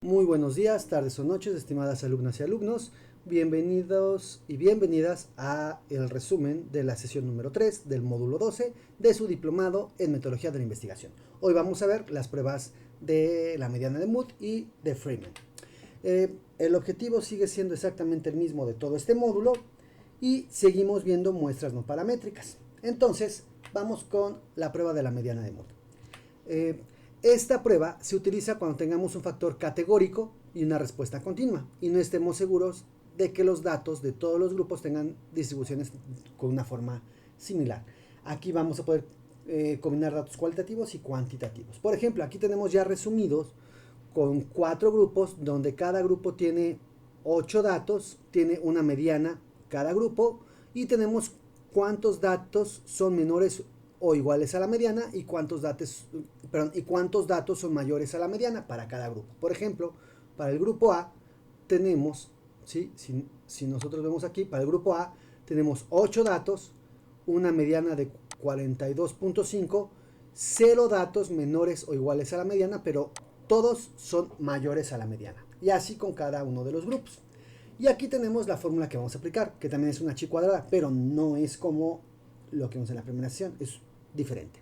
Muy buenos días, tardes o noches, estimadas alumnas y alumnos. Bienvenidos y bienvenidas a el resumen de la sesión número 3 del módulo 12 de su diplomado en metodología de la investigación. Hoy vamos a ver las pruebas de la mediana de Mood y de Freeman. El objetivo sigue siendo exactamente el mismo de todo este módulo y seguimos viendo muestras no paramétricas. Entonces, vamos con la prueba de la mediana de Mood. Esta prueba se utiliza cuando tengamos un factor categórico y una respuesta continua y no estemos seguros de que los datos de todos los grupos tengan distribuciones con una forma similar. Aquí vamos a poder combinar datos cualitativos y cuantitativos. Por ejemplo, aquí tenemos ya resumidos con 4 grupos donde cada grupo tiene 8 datos, tiene una mediana cada grupo y tenemos cuántos datos son menores o iguales a la mediana y cuántos datos son mayores a la mediana para cada grupo. Por ejemplo, para el grupo A tenemos, ¿sí? si nosotros vemos aquí, para el grupo A tenemos 8 datos, una mediana de 42.5, 0 datos menores o iguales a la mediana, pero todos son mayores a la mediana. Y así con cada uno de los grupos. Y aquí tenemos la fórmula que vamos a aplicar, que también es una chi cuadrada, pero no es como lo que vimos en la primera sesión, es diferente.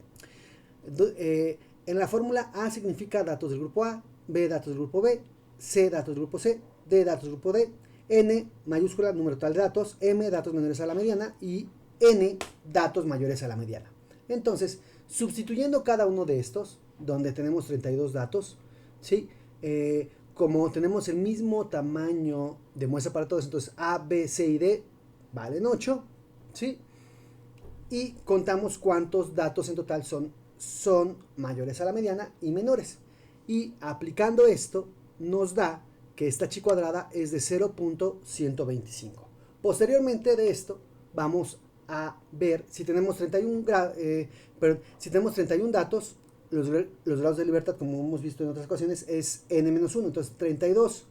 En la fórmula A significa datos del grupo A, B datos del grupo B, C datos del grupo C, D datos del grupo D, N mayúscula número total de datos, M datos menores a la mediana y N datos mayores a la mediana. Entonces, sustituyendo cada uno de estos, donde tenemos 32 datos, ¿sí? Como tenemos el mismo tamaño de muestra para todos, entonces A, B, C y D valen 8, ¿sí? Y contamos cuántos datos en total son mayores a la mediana y menores. Y aplicando esto nos da que esta chi cuadrada es de 0.125. Posteriormente de esto vamos a ver si tenemos 31 datos, los grados de libertad, como hemos visto en otras ocasiones, es n-1. Entonces 32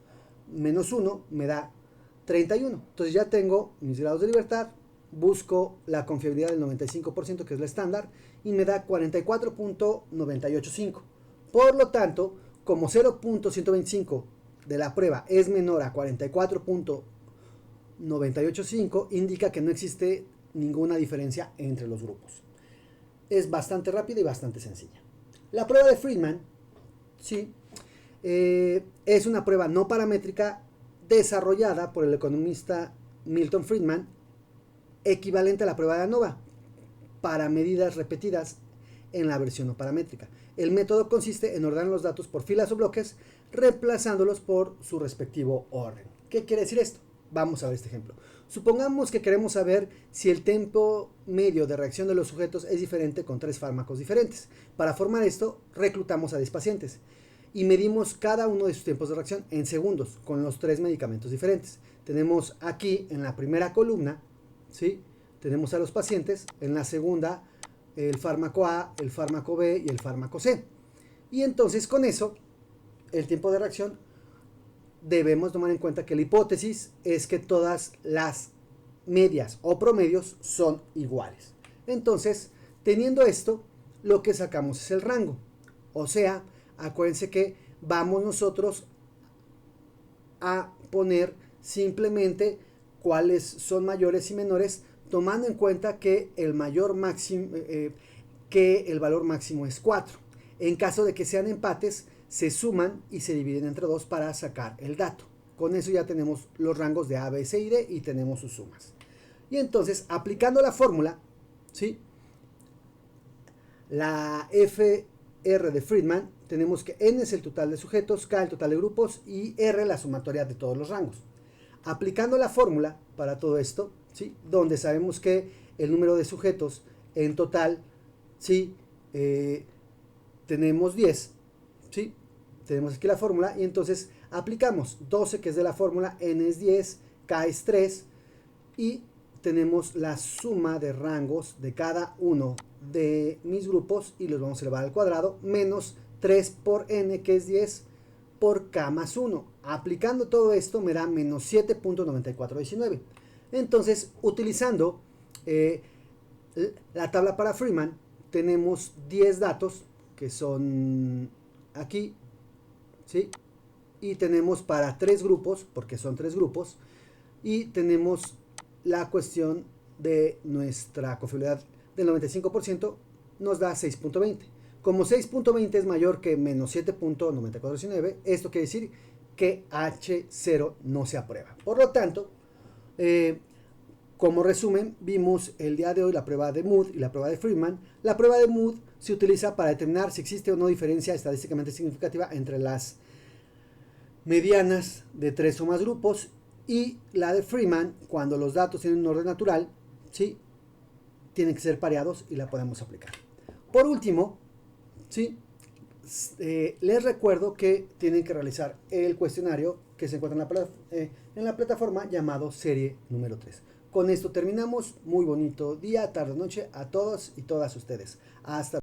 menos 1 me da 31. Entonces ya tengo mis grados de libertad, busco la confiabilidad del 95%, que es la estándar, y me da 44.985. Por lo tanto, como 0.125 de la prueba es menor a 44.985, indica que no existe ninguna diferencia entre los grupos. Es bastante rápida y bastante sencilla. La prueba de Freeman, ¿sí? Es una prueba no paramétrica desarrollada por el economista Milton Friedman, equivalente a la prueba de ANOVA para medidas repetidas en la versión no paramétrica. El método consiste en ordenar los datos por filas o bloques, reemplazándolos por su respectivo orden. ¿Qué quiere decir esto? Vamos a ver este ejemplo. Supongamos que queremos saber si el tiempo medio de reacción de los sujetos es diferente con 3 fármacos diferentes. Para formar esto, reclutamos a 10 pacientes y medimos cada uno de sus tiempos de reacción en segundos con los 3 medicamentos diferentes. Tenemos aquí en la primera columna, ¿sí? Tenemos a los pacientes, en la segunda el fármaco A, el fármaco B y el fármaco C. Y entonces con eso, el tiempo de reacción, debemos tomar en cuenta que la hipótesis es que todas las medias o promedios son iguales. Entonces, teniendo esto, lo que sacamos es el rango. O sea, acuérdense que vamos nosotros a poner simplemente cuáles son mayores y menores, tomando en cuenta que el valor máximo es 4. En caso de que sean empates, se suman y se dividen entre 2 para sacar el dato. Con eso ya tenemos los rangos de A, B, C y D y tenemos sus sumas. Y entonces, aplicando la fórmula, ¿sí? La FR de Friedman, tenemos que N es el total de sujetos, K el total de grupos y R la sumatoria de todos los rangos. Aplicando la fórmula para todo esto, ¿sí? Donde sabemos que el número de sujetos en total, ¿sí? Tenemos 10, ¿sí? Tenemos aquí la fórmula y entonces aplicamos 12, que es de la fórmula, N es 10, K es 3 y tenemos la suma de rangos de cada uno de mis grupos y los vamos a elevar al cuadrado, menos 3 por N, que es 10, por K más 1. Aplicando todo esto me da menos 7.9419. Entonces, utilizando la tabla para Freeman, tenemos 10 datos que son aquí, ¿sí? y tenemos para 3 grupos, porque son 3 grupos, y tenemos la cuestión de nuestra confiabilidad del 95%, nos da 6.20. Como 6.20 es mayor que menos 7.9419, esto quiere decir que H0 no se aprueba. Por lo tanto, como resumen, vimos el día de hoy la prueba de Mood y la prueba de Freeman. La prueba de Mood se utiliza para determinar si existe o no diferencia estadísticamente significativa entre las medianas de 3 o más grupos, y la de Freeman, cuando los datos tienen un orden natural, ¿sí?, tienen que ser pareados y la podemos aplicar. Por último, ¿sí?, les recuerdo que tienen que realizar el cuestionario que se encuentra en la plataforma llamado serie número 3. Con esto terminamos. Muy bonito día, tarde, noche a todos y todas ustedes. Hasta